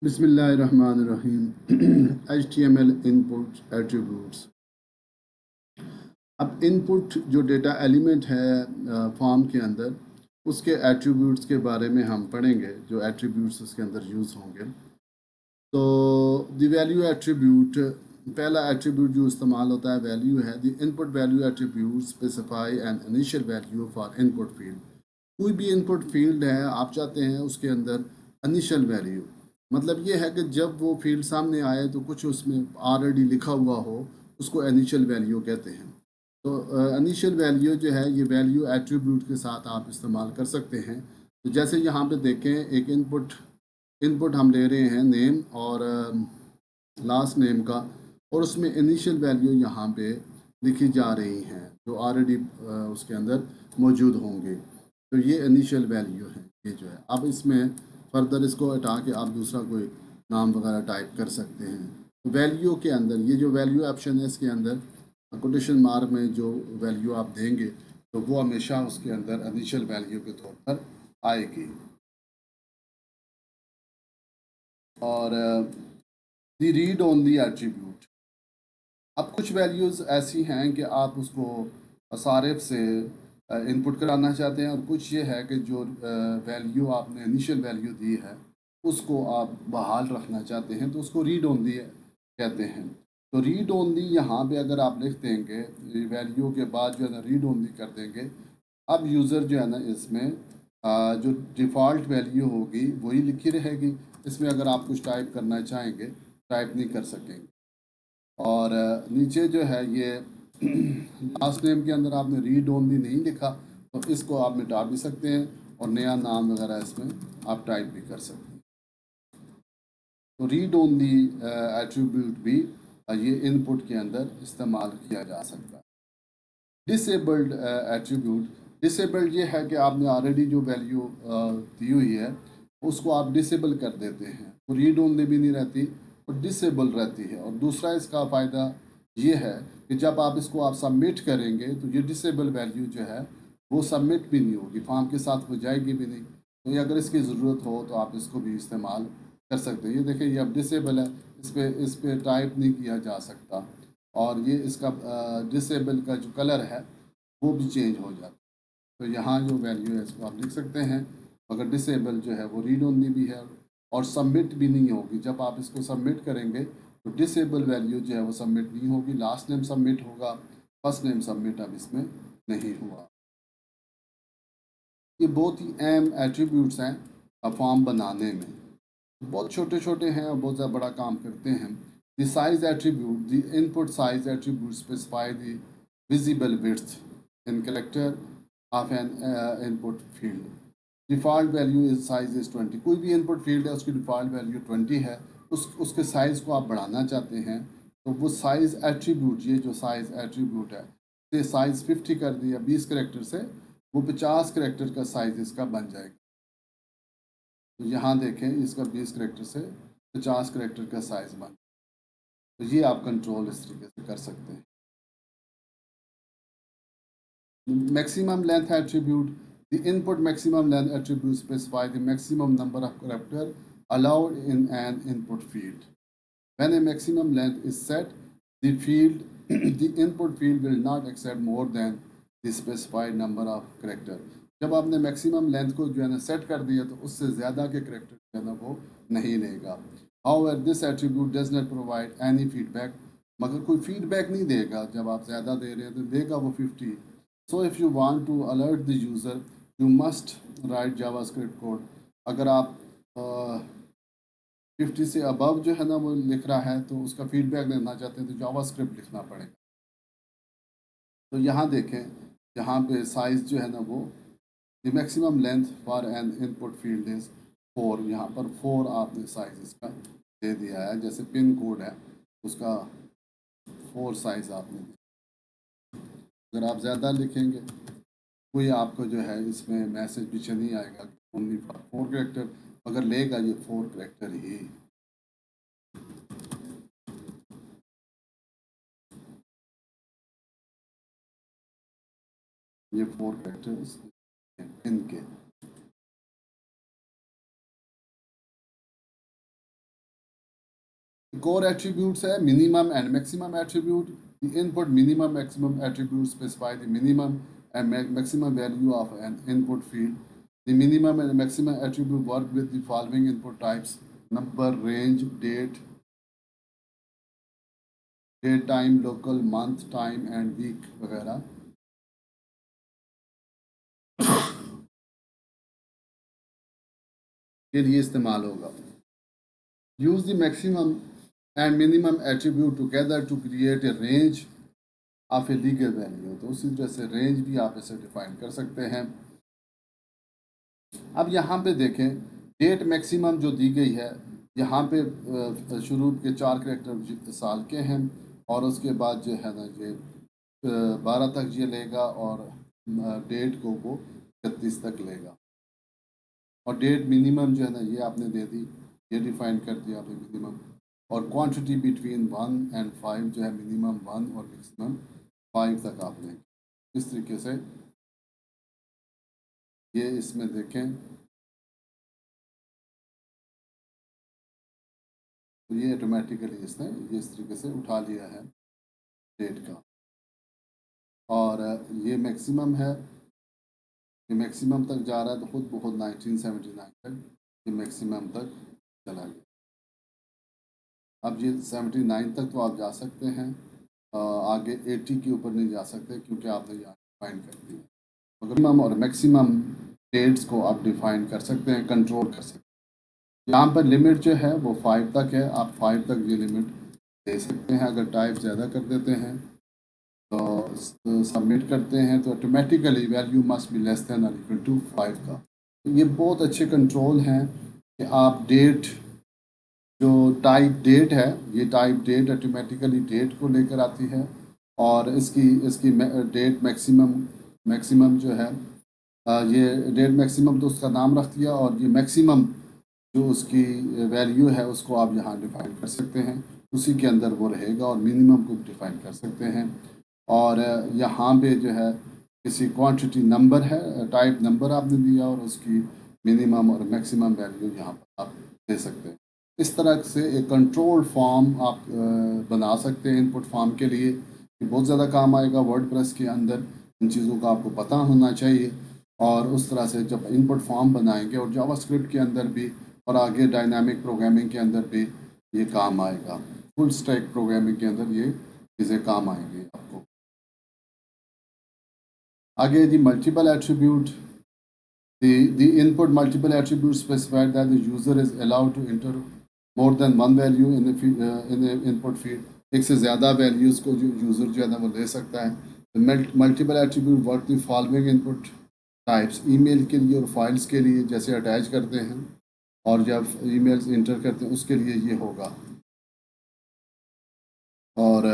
बिस्मिल्लाहिर्रहमानिर्रहीम HTML input attributes. अब input जो डेटा एलिमेंट है फॉर्म के अंदर, उसके एट्रीब्यूट्स के बारे में हम पढ़ेंगे, जो एट्रीब्यूट्स उसके अंदर यूज़ होंगे। तो द वैल्यू एट्रीब्यूट, पहला एट्रीब्यूट जो इस्तेमाल होता है वैल्यू है। The input value attribute specify an initial value for input field. कोई भी इनपुट फील्ड है, आप चाहते हैं उसके अंदर इनिशियल वैल्यू, मतलब ये है कि जब वो फील्ड सामने आए तो कुछ उसमें ऑलरेडी लिखा हुआ हो, उसको इनिशियल वैल्यू कहते हैं। तो इनिशियल वैल्यू जो है, ये वैल्यू एट्रीब्यूट के साथ आप इस्तेमाल कर सकते हैं। तो जैसे यहाँ पे देखें, एक इनपुट इनपुट हम ले रहे हैं नेम और लास्ट नेम का, और उसमें इनिशियल वैल्यू यहाँ पे लिखी जा रही हैं जो ऑलरेडी उसके अंदर मौजूद होंगे। तो ये इनिशियल वैल्यू है, ये जो है। अब इसमें फर्दर इसको हटा के आप दूसरा कोई नाम वगैरह टाइप कर सकते हैं। तो वैल्यू के अंदर ये जो वैल्यू ऑप्शन है, इसके अंदर कोटेशन मार्क में जो वैल्यू आप देंगे तो वो हमेशा उसके अंदर इनिशियल वैल्यू के तौर पर आएगी। और दी रीड ओनली एट्रीब्यूट, अब कुछ वैल्यूज़ ऐसी हैं कि आप उसको सारिफ से इनपुट कराना चाहते हैं, और कुछ ये है कि जो वैल्यू आपने इनिशियल वैल्यू दी है उसको आप बहाल रखना चाहते हैं, तो उसको रीड ओनली कहते हैं। तो रीड ओनली यहाँ पे अगर आप लिख देंगे वैल्यू के बाद जो है ना रीड ओनली कर देंगे, अब यूज़र जो है ना इसमें जो डिफ़ॉल्ट वैल्यू होगी वही लिखी रहेगी। इसमें अगर आप कुछ टाइप करना चाहेंगे टाइप नहीं कर सकेंगे। और नीचे जो है ये लास्ट नेम के अंदर आपने रीड ओनली नहीं लिखा, तो इसको आप मिटा भी सकते हैं और नया नाम वगैरह इसमें आप टाइप भी कर सकते हैं। तो रीड ओनली एट्रीब्यूट भी ये इनपुट के अंदर इस्तेमाल किया जा सकता है। डिसेबल्ड एट्रीब्यूट, डिसेबल्ड ये है कि आपने ऑलरेडी जो वैल्यू दी हुई है उसको आप डिसेबल कर देते हैं, तो रीड ओनली भी नहीं रहती और डिसेबल रहती है। और दूसरा इसका फ़ायदा ये है कि जब आप इसको आप सबमिट करेंगे तो ये डिसेबल वैल्यू जो है वो सबमिट भी नहीं होगी, फॉर्म के साथ हो जाएगी भी नहीं। तो ये अगर इसकी ज़रूरत हो तो आप इसको भी इस्तेमाल कर सकते हैं। ये देखें, ये अब डिसेबल है, इस पर टाइप नहीं किया जा सकता। और ये इसका डिसेबल का जो कलर है वो भी चेंज हो जाता है। तो यहाँ जो वैल्यू है इसको आप लिख सकते हैं। अगर डिसेबल जो है वो रीड ओनली भी है और सबमिट भी नहीं होगी। जब आप इसको सबमिट करेंगे तो डिसेबल वैल्यू जो है वो सबमिट नहीं होगी, लास्ट नेम सबमिट होगा, फर्स्ट नेम सबमिट अब इसमें नहीं हुआ। ये बहुत ही अहम एट्रीब्यूट्स हैं फॉर्म बनाने में, बहुत छोटे छोटे हैं और बहुत ज़्यादा बड़ा काम करते हैं। The size attribute, the input size attribute specify the visible width in character of N input field. Default value is size is 20। कोई भी इनपुट फील्ड है उसकी डिफ़ॉल्ट वैल्यू 20 है, उसके साइज़ को आप बढ़ाना चाहते हैं तो वो साइज़ एट्रीब्यूट, ये जो साइज़ एट्रीब्यूट है से साइज़ 50 कर दिया 20 करेक्टर से, वो 50 करेक्टर का साइज़ इसका बन जाएगा। तो यहाँ देखें, इसका 20 करेक्टर से 50 करेक्टर का साइज़ बन, तो ये आप कंट्रोल इस तरीके से कर सकते हैं। Maximum length attribute, the input maximum length attribute specify the maximum number of character allowed in an input field. When a maximum length is set, the field the input field will not accept more than the specified number of character. जब आपने maximum length को जो है ना set कर दिया तो उससे ज़्यादा के करेक्टर जो है ना वो नहीं लेगा। However, this attribute does not provide any feedback. मगर कोई फीडबैक नहीं देगा, जब आप ज़्यादा दे रहे हैं तो देगा वो 50। So if you want to alert the user, you must write JavaScript code. अगर आप 50 से अबव जो है ना वो लिख रहा है तो उसका फीडबैक देना चाहते हैं तो जावास्क्रिप्ट लिखना पड़ेगा। तो यहाँ देखें, यहाँ पे साइज़ जो है ना वो the maximum length for an input field is 4। यहाँ पर 4 आपने साइज़ इसका दे दिया है। जैसे पिन कोड है उसका 4 साइज़ आपने दिया। अगर आप ज़्यादा लिखेंगे कोई आपको जो है इसमें मैसेज पीछे नहीं आएगा ओनली फॉर 4 करेक्टर, अगर लेगा ये 4 करेक्टर ही। ये 4 करेक्टर्स इनके कोर एट्रीब्यूट्स है minimum and maximum attribute. The input minimum maximum attribute specify the minimum and maximum value of an input field. The minimum and maximum attribute work with the following input types: number, range, date, time, local, month, time and week वगैरह के लिए इस्तेमाल होगा. Use the maximum and minimum attribute together to create a range of a legal value. तो उसी तरह से range भी आप इसे डिफाइन कर सकते हैं. अब यहाँ पे देखें डेट मैक्सिमम जो दी गई है, यहाँ पे शुरू के 4 कैरेक्टर साल के हैं और उसके बाद जो है ना ये 12 तक ये लेगा और डेट को वो 31 तक लेगा. और डेट मिनिमम जो है ना ये आपने दे दी, ये डिफाइन कर दिया आपने मिनिमम. और क्वांटिटी बिटवीन 1 and 5 जो है मिनिमम 1 और मैक्सिमम 5 तक आपने इस तरीके से ये इसमें देखें तो ये ऑटोमेटिकली इसने ये इस तरीके से उठा लिया है डेट का. और ये मैक्सिमम है, ये मैक्सिमम तक जा रहा है तो खुद ब खुद 1979 तक ये मैक्सिमम तक चला गया. अब ये 79 तक तो आप जा सकते हैं, आगे 80 के ऊपर नहीं जा सकते क्योंकि आपने यहाँ डिफाइन कर दिया. मिनिमम और मैक्सिमम डेट्स को आप डिफाइन कर सकते हैं, कंट्रोल कर सकते हैं. यहाँ पर लिमिट जो है वो 5 तक है, आप 5 तक ये लिमिट दे सकते हैं. अगर टाइप ज़्यादा कर देते हैं तो सबमिट करते हैं तो automatically value must be less than और इक्वल टू 5 का. ये बहुत अच्छे कंट्रोल हैं कि आप डेट जो टाइप डेट है, ये टाइप डेट ऑटोमेटिकली डेट को लेकर आती है और इसकी डेट मैक्सिमम जो है ये डेट मैक्सिमम तो उसका नाम रख दिया और ये मैक्सिमम जो उसकी वैल्यू है उसको आप यहाँ डिफाइन कर सकते हैं, उसी के अंदर वो रहेगा. और मिनिमम को डिफाइन कर सकते हैं. और यहाँ पे जो है किसी क्वांटिटी नंबर है, टाइप नंबर आपने दिया और उसकी मिनिमम और मैक्सिमम वैल्यू यहाँ पर आप दे सकते हैं. इस तरह से एक कंट्रोल फॉर्म आप बना सकते हैं इनपुट फॉर्म के लिए. ये बहुत ज़्यादा काम आएगा वर्डप्रेस के अंदर. इन चीज़ों का आपको पता होना चाहिए और उस तरह से जब इनपुट फॉर्म बनाएंगे और जावास्क्रिप्ट के अंदर भी और आगे डायनामिक प्रोग्रामिंग के अंदर भी ये काम आएगा. फुल स्टैक प्रोग्रामिंग के अंदर ये चीज़ें काम आएंगी आपको. आगे जी multiple attribute. The input multiple attributes specified that the user is allowed to enter more than one value in the input field. एक से ज़्यादा वैल्यूज़ को जो यूज़र जो है ना वो ले सकता है. Multiple attribute work the following input types. Email के लिए और फाइल्स के लिए जैसे अटैच करते हैं और जब ईमेल्स इंटर करते हैं उसके लिए ये होगा. और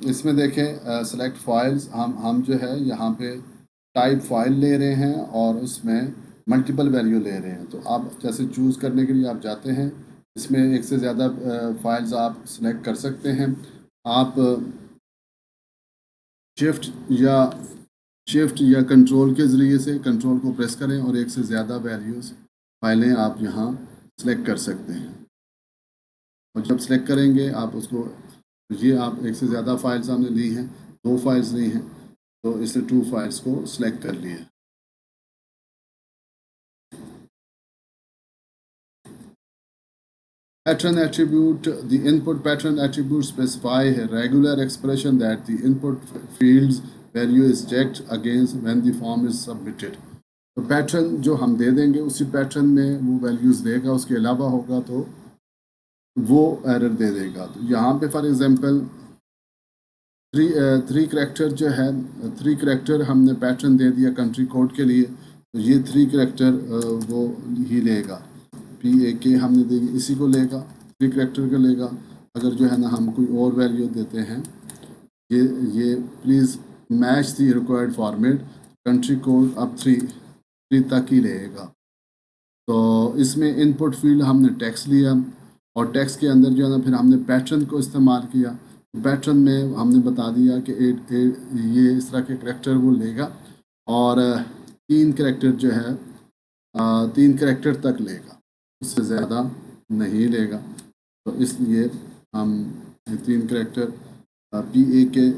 इसमें देखें सेलेक्ट फाइल्स, हम जो है यहाँ पे टाइप फाइल ले रहे हैं और उसमें मल्टीपल वैल्यू ले रहे हैं. तो आप जैसे चूज़ करने के लिए आप जाते हैं, इसमें एक से ज़्यादा फाइल्स आप सेलेक्ट कर सकते हैं. आप शिफ्ट या कंट्रोल के ज़रिए से कंट्रोल को प्रेस करें और एक से ज़्यादा वैल्यूज़ फाइलें आप यहाँ सेलेक्ट कर सकते हैं. और जब सेलेक्ट करेंगे आप उसको ये आप एक से ज़्यादा फाइल्स हमने ली हैं, 2 फाइल्स ली हैं तो इससे 2 फाइल्स को सिलेक्ट कर लिए. Pattern attribute. The input pattern attribute specify a regular expression that the input field's value is checked against when the form is submitted. तो पैटर्न जो हम दे देंगे उसी पैटर्न में वो वैल्यूज़ देगा, उसके अलावा होगा तो वो एरर दे देगा. तो यहाँ पे फॉर एग्जांपल 3 करैक्टर जो है, 3 करैक्टर हमने पैटर्न दे दिया कंट्री कोड के लिए, तो ये 3 करैक्टर वो ही लेगा. PAK हमने दे इसी को लेगा, 3 करैक्टर को लेगा. अगर जो है ना हम कोई और वैल्यू देते हैं, ये please match the required format, country code अब 3 तक ही रहेगा. तो इसमें इनपुट फील्ड हमने टेक्स्ट लिया और टेक्स्ट के अंदर जो है ना फिर हमने पैटर्न को इस्तेमाल किया. पैटर्न में हमने बता दिया कि ये इस तरह के करैक्टर वो लेगा और 3 करैक्टर जो है 3 करैक्टर तक लेगा, उससे ज़्यादा नहीं लेगा. तो इसलिए हम ये 3 करैक्टर PA के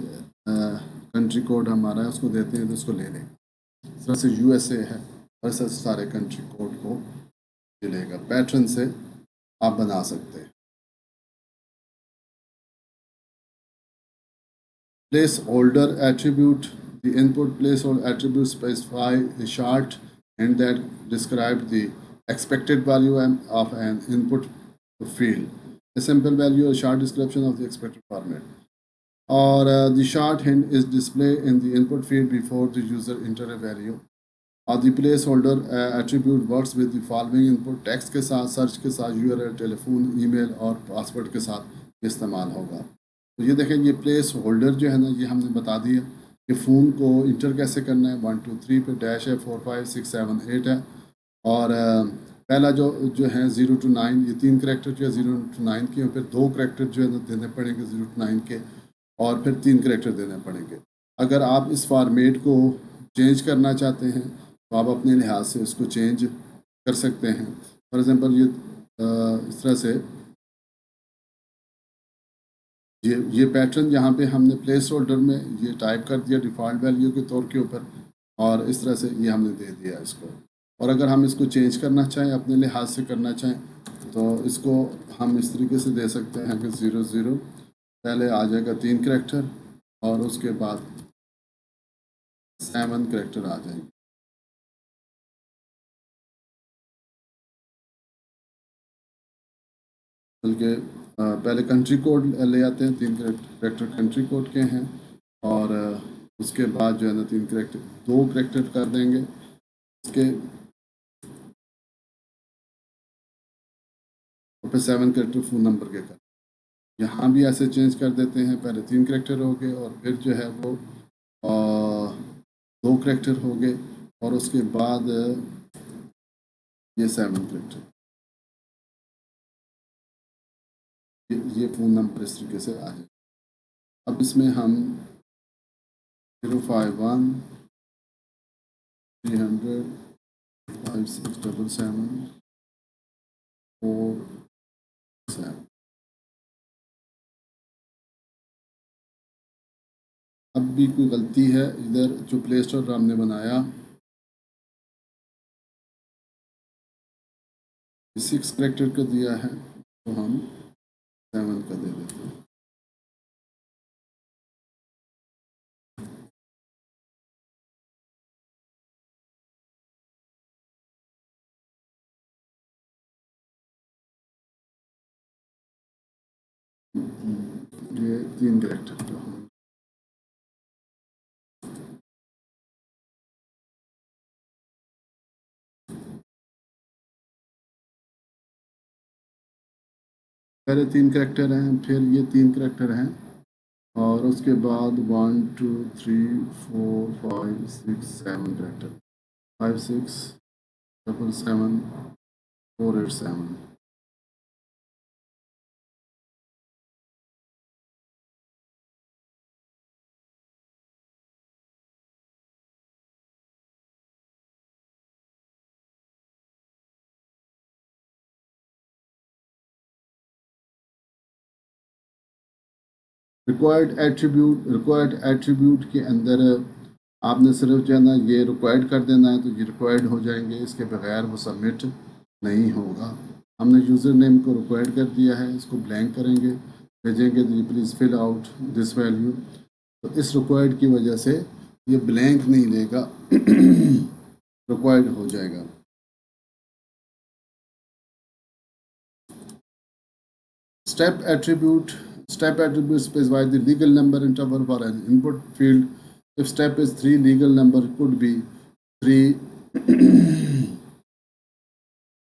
कंट्री कोड हमारा है उसको देते हैं तो उसको ले लेंगे। इस तरह से USA है और ऐसे सारे कंट्री कोड को ले लेगा। पैटर्न से आप बना सकते हैं। Placeholder attribute. The input placeholder attribute specify a short hint that describe the expected value of an input field. A simple value, a short description of the expected format. Or the short hint is displayed in the input field before the user enter a value. और the placeholder attribute works with the following input text के साथ, search के साथ, URL, telephone, email और password के साथ इस्तेमाल होगा। तो ये देखें, ये प्लेस होल्डर जो है ना, ये हमने बता दिया कि फ़ोन को इंटर कैसे करना है। 1 2 3 पे डैश है, 4 5 6 7 8 है। और पहला जो है 0 to 9, ये 3 करैक्टर जो है 0 to 9 के, और फिर 2 करैक्टर जो है ना देने पड़ेंगे 0 to 9 के, और फिर 3 करैक्टर देने पड़ेंगे। अगर आप इस फॉर्मेट को चेंज करना चाहते हैं तो आप अपने लिहाज से इसको चेंज कर सकते हैं। फॉर एग्ज़ाम्पल ये इस तरह से ये पैटर्न यहाँ पे हमने प्लेस होल्डर में ये टाइप कर दिया डिफ़ॉल्ट वैल्यू के तौर के ऊपर, और इस तरह से ये हमने दे दिया इसको। और अगर हम इसको चेंज करना चाहें, अपने लिहाज से करना चाहें, तो इसको हम इस तरीके से दे सकते हैं कि 0 0 पहले आ जाएगा 3 करैक्टर और उसके बाद 7 करैक्टर आ जाएंगे। बल्कि पहले कंट्री कोड ले आते हैं, 3 करैक्टर कंट्री कोड के हैं, और उसके बाद जो है ना 3 करैक्टर 2 करैक्टर कर देंगे इसके, और फिर 7 करैक्टर फ़ोन नंबर के कर। यहाँ भी ऐसे चेंज कर देते हैं, पहले 3 करैक्टर हो गए और फिर जो है वो 2 करैक्टर हो गए, और उसके बाद ये 7 करैक्टर, ये फ़ोन नंबर इस तरीके से आ जाए। अब इसमें हम 051 300 5677 47। अब भी कोई गलती है इधर, जो प्ले स्टोर हमने बनाया 6 करैक्टर का दिया है, तो हम 7 का दे देते हैं। ये 3 करैक्टर का पहले 3 करैक्टर हैं, फिर ये 3 करैक्टर हैं, और उसके बाद 1 2 3 4 5 6 7 करैक्टर, 5 6 7 7 4 8 7। रिक्वायर्ड एट्रीब्यूट के अंदर आपने सिर्फ जो है ना ये रिक्वायर्ड कर देना है, तो ये रिक्वायर्ड हो जाएंगे, इसके बगैर वो सबमिट नहीं होगा। हमने यूज़र नेम को रिक्वायर्ड कर दिया है, इसको ब्लैंक करेंगे, भेजेंगे तो ये please fill out this value. तो इस रिक्वायर्ड की वजह से ये ब्लैंक नहीं लेगा, रिक्वायर्ड हो जाएगा। Step attribute. Step attribute specifies the legal number interval for an input field. If step is 3, legal number could be 3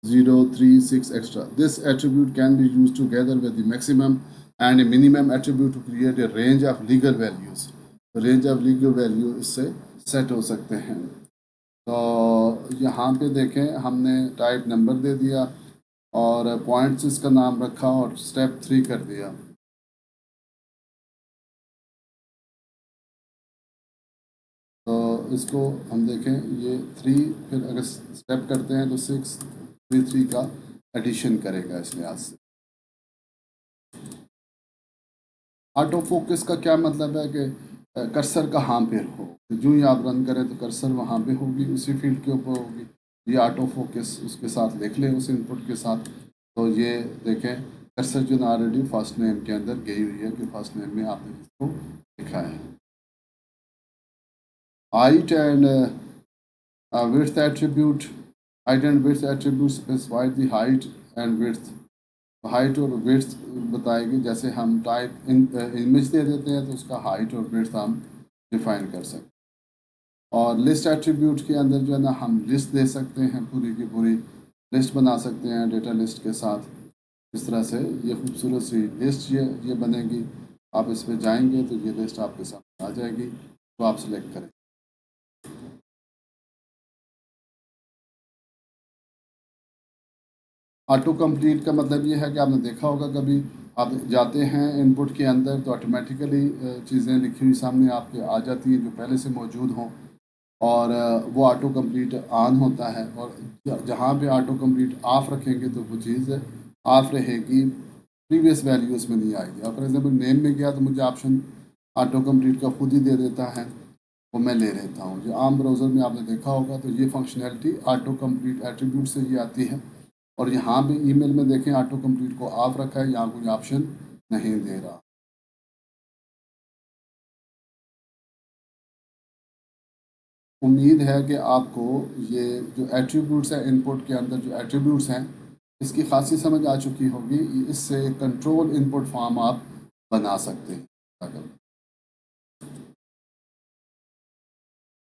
0 3 6 extra. This attribute can be used together with the maximum and a minimum attribute to create a range of legal values. तो range of legal value इससे set हो सकते हैं। तो यहाँ पे देखें, हमने टाइप नंबर दे दिया और पॉइंट्स इसका नाम रखा और स्टेप 3 कर दिया। तो इसको हम देखें, ये 3, फिर अगर स्टेप करते हैं तो 6 3 3 का एडिशन करेगा इस लिहाज से। ऑटो फोकस का क्या मतलब है कि कर्सर कहाँ पे हो, तो जो ही आप रन करें तो कर्सर वहाँ पे होगी, उसी फील्ड के ऊपर होगी। ये ऑटो फोकस उसके साथ लिख लें, उस इनपुट के साथ। तो ये देखें कर्सर जो ऑलरेडी फर्स्ट नेम के अंदर गई हुई है कि फर्स्ट नेम में आपने इसको लिखा है। Height and width attribute, height and width attribute specify the height and width। Height और विड्थ बताएगी, जैसे हम टाइप इमेज दे देते हैं तो उसका हाइट और विड्थ हम डिफाइन कर सकते हैं। और लिस्ट एट्रीब्यूट के अंदर जो है ना हम लिस्ट दे सकते हैं, पूरी की पूरी लिस्ट बना सकते हैं डेटा लिस्ट के साथ। इस तरह से ये खूबसूरत सी लिस्ट ये बनेगी। आप इस पर जाएंगे तो ये लिस्ट आपके सामने आ जाएगी, तो आप सिलेक्ट करें। ऑटो कंप्लीट का मतलब ये है कि आपने देखा होगा कभी आप जाते हैं इनपुट के अंदर तो ऑटोमेटिकली चीज़ें लिखी हुई सामने आपके आ जाती हैं जो पहले से मौजूद हों, और वो ऑटो कंप्लीट ऑन होता है। और जहाँ पे ऑटो कंप्लीट ऑफ रखेंगे तो वो चीज़ ऑफ रहेगी, प्रीवियस वैल्यूज़ में नहीं आएगी। और फॉर एग्जांपल नेम में गया तो मुझे ऑप्शन ऑटो कंप्लीट का खुद ही दे देता है, वो मैं ले लेता हूँ। जो आम ब्राउज़र में आपने देखा होगा तो ये फंक्शनैलिटी ऑटो कंप्लीट एट्रीब्यूट से ये आती है। और यहाँ भी ईमेल में देखें ऑटो कंप्लीट को ऑफ रखा है, यहाँ कोई ऑप्शन नहीं दे रहा। उम्मीद है कि आपको ये जो एट्रीब्यूट्स हैं इनपुट के अंदर जो एट्रीब्यूट्स हैं इसकी खासी समझ आ चुकी होगी। इससे कंट्रोल इनपुट फॉर्म आप बना सकते हैं।